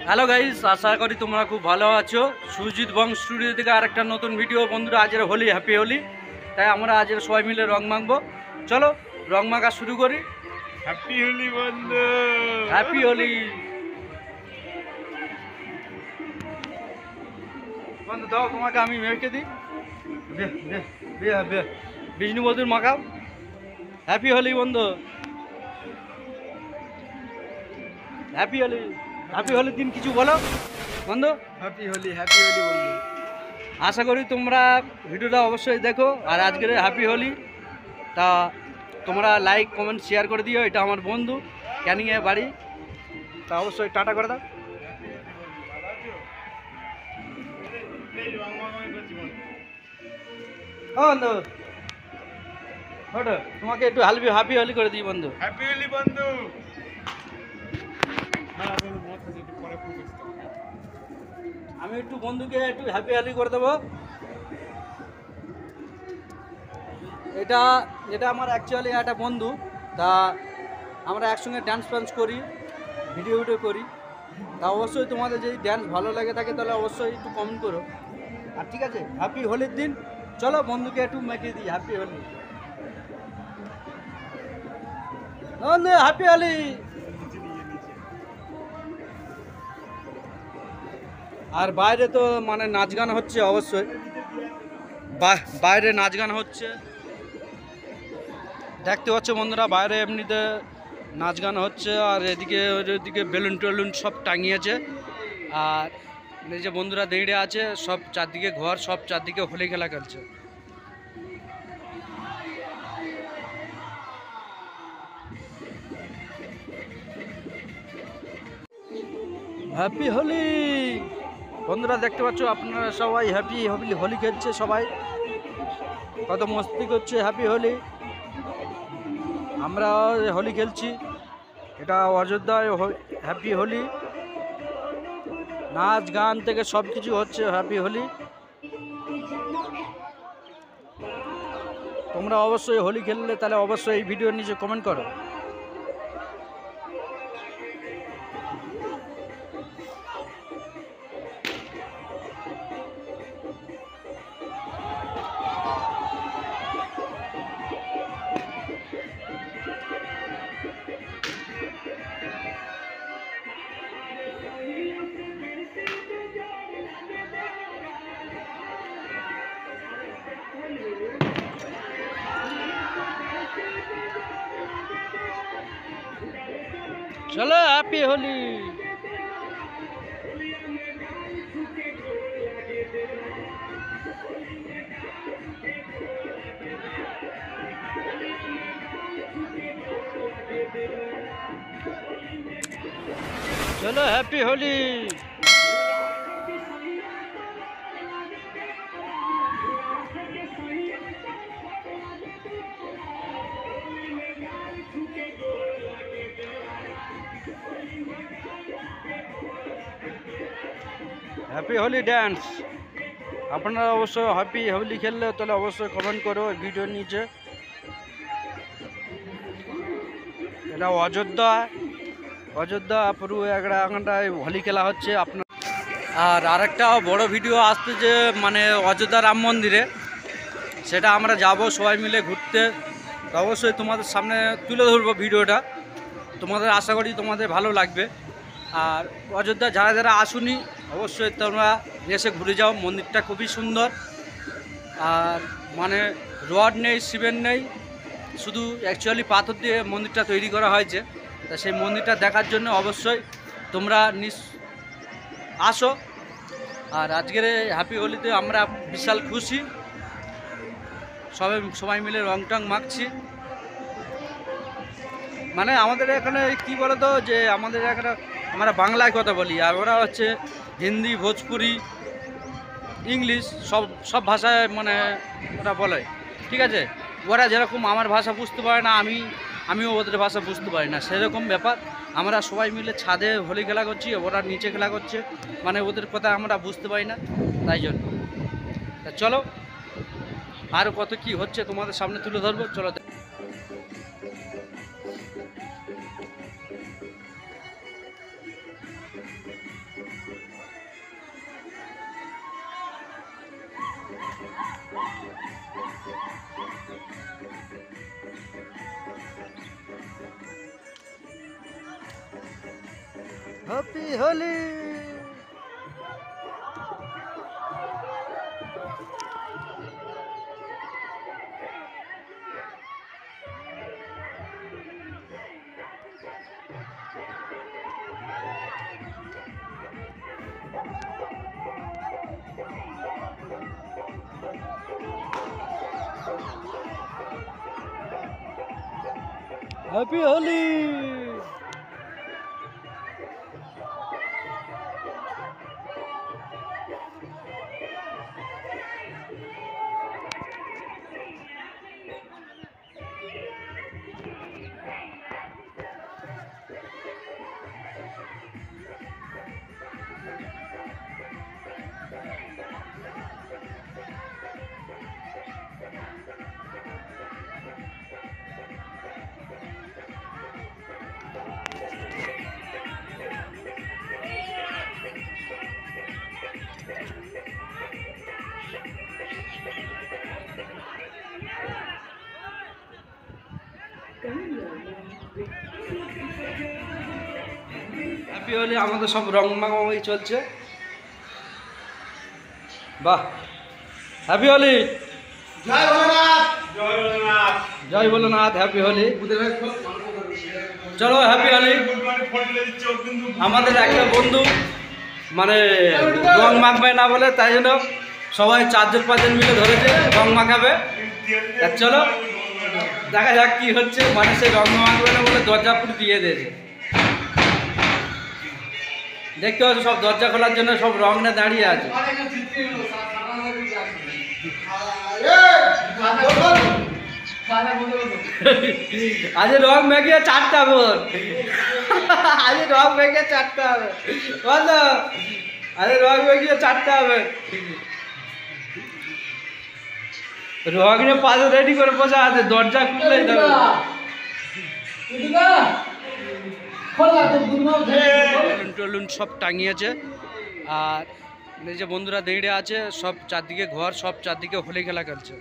Hello guys, আশা করি তোমরা খুব ভালো আছো। সুজিত বং স্টুডিও থেকে আরেকটা নতুন ভিডিও। বন্ধুরা, আজের হোলি, হ্যাপি হোলি। তাই আমরা আজের সবাই মিলে রং মাখবো। চলো রং মাখা শুরু করি। হ্যাপি হোলি বন্ধু, হ্যাপি হোলি বন্ধু। দাও তোমাকে আমি মেখে দিই। বিষ্ণু বধুর মাখাও। হ্যাপি হোলি বন্ধু, হ্যাপি হোলি। হ্যাপি হোলির দিন কিছু বলো বন্ধু। হ্যাপি হোলি বন্ধু। আশা করি তোমরা ভিডিওটা অবশ্যই দেখো। আর আজকের হ্যাপি হোলি তা তোমরা লাইক কমেন্ট শেয়ার করে দিও। এটা আমার বন্ধু ক্যানিংয়ে বাড়ি, তা অবশ্যই টাটা করে দাও। ও বন্ধু ওটো তোমাকে একটু হ্যাপি হোলি করে দিই বন্ধু। হ্যাপি হোলি বন্ধু। আমি একটু বন্ধুকে একটু হ্যাপি হোলি করে দেবো। এটা আমার অ্যাকচুয়ালি একটা বন্ধু, তা আমরা একসঙ্গে ড্যান্স ফ্যান্স করি, ভিডিও করি। তা অবশ্যই তোমাদের যদি ড্যান্স ভালো লাগে থাকে তাহলে অবশ্যই একটু কমেন্ট করো। আর ঠিক আছে, হ্যাপি হোলির দিন চলো বন্ধুকে একটু মেখে দিই। হ্যাপি হোলি বন্ধু, হ্যাপি হোলি। আর বাইরে তো মানে নাচ গান হচ্ছে, অবশ্যই বাইরে নাচ গান হচ্ছে, দেখতে পাচ্ছ বন্ধুরা। বাইরে এমনিতে নাচ গান হচ্ছে, আর এদিকে বেলুন টেলুন সব টাঙিয়েছে। আর এই যে বন্ধুরা দাঁড়িয়ে আছে, সব চারদিকে ঘর, সব চারদিকে হোলি খেলা খেলছে। হ্যাপি হোলি বন্ধুরা, দেখতে পাচ্ছ আপনারা সবাই হ্যাপি হোলি খেলছে, সবাই কত মস্তি করছে। হ্যাপি হোলি। আমরা হোলি খেলছি, এটা অযোধ্যায় হ্যাপি হোলি। নাচ গান থেকে সব কিছু হচ্ছে হ্যাপি হোলি। তোমরা অবশ্যই হোলি খেললে তাহলে অবশ্যই এই ভিডিওর নিচে কমেন্ট করো। চলো হ্যাপি হোলি। চলো happy Holi. Happy Holi dance. আপনারা অবশ্যই হ্যাপি হোলি খেললে তাহলে অবশ্যই কমেন্ট করো ভিডিওর নিচে। এটা অযোধ্যা পুরো এখানটায় হোলি খেলা হচ্ছে আপনার। আর আরেকটা বড় ভিডিও আসছে যে মানে অযোধ্যা রাম মন্দিরে, সেটা আমরা যাব সবাই মিলে ঘুরতে। অবশ্যই তোমাদের সামনে তুলে ধরবো ভিডিওটা। তোমাদের আশা করি তোমাদের ভালো লাগবে। আর অযোধ্যা যারা যারা আসুনি অবশ্যই তোমরা এসে ঘুরে যাও। মন্দিরটা খুবই সুন্দর। আর মানে রড নেই, সিমেন্ট নেই, শুধু অ্যাকচুয়ালি পাথর দিয়ে মন্দিরটা তৈরি করা হয়েছে। তা সেই মন্দিরটা দেখার জন্য অবশ্যই তোমরা আসো। আর আজকের হ্যাপি হোলিতে আমরা বিশাল খুশি, সবাই মিলে রং টং মাখছি। মানে আমাদের এখানে কি বলতো, যে আমাদের এখানে আমরা বাংলায় কথা বলি, আর ওরা হচ্ছে হিন্দি, ভোজপুরি, ইংলিশ সব ভাষায় মানে ওরা বলে। ঠিক আছে, ওরা যেরকম আমার ভাষা বুঝতে পারে না, আমিও ওদের ভাষা বুঝতে পারি না, সেরকম ব্যাপার। আমরা সবাই মিলে ছাদে হোলি খেলা করছি, ওরা নিচে খেলা করছে, মানে ওদের কথা আমরা বুঝতে পারি না, তাই জন্য। তা চলো আরও কত কি হচ্ছে তোমাদের সামনে তুলে ধরবো। চলো। Happy Holi. Happy Holi. Happy Holi. আমাদের সব রং মাখামাখি চলছে। বাহ, হ্যাপি হোলি। জয় ভোলেনাথ, জয় ভোলেনাথ, জয় ভোলেনাথ। হ্যাপি হোলি। চলো হ্যাপি হোলি। আমাদের একটা বন্ধু মানে রং মাখবে না বলে, তাই জন্য সবাই 4 জন 5 জন মিলে ধরেছে রং মাখাবে। চলো দেখা যাক কি হচ্ছে। মানে সে রং মাখবে না বলে দরজা পুরো দিয়ে দিয়েছে। দেখতে পাচ্ছ সব দরজা খোলার জন্য সব রং নিয়ে দাঁড়িয়ে আছে। আজ রং মেঘে 4টা বোন, আজ রং মেঘে 4টা হবে বলো, আজ রং মেঘে 4টা হবে। রং নিয়ে পাশে রেডি করে বসে আছে, দরজা খুললেই দেবে। টলুন সব টাঙিয়েছে আর এই যে বন্ধুরা দাঁড়িয়ে আছে, সব চারদিকে ঘর, সব চারদিকে হোলি খেলা খেলছে।